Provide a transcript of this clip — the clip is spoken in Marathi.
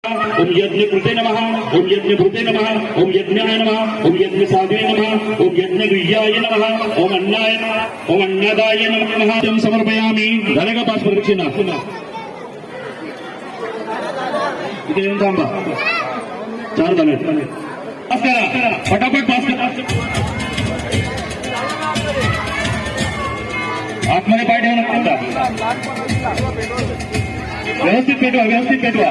ओम यज्ञ कृते नमः, ओम यज्ञ भूते नमः, ओम यज्ञाय नमः, ओम यज्ञ साधवे नमः, ओम यज्ञ गुह्याय नमः, ओम अन्नाय नमः, ओम अन्नदाय नमः। जम समर्पयामी। झाले का 5 प्रदक्षिणा? इथे येऊन थांबा. 4 झाले. पास करा, फटाफट पास करा. आतमध्ये पाय ठेवू नका. व्यवस्थित पेटवा, व्यवस्थित पेटवा.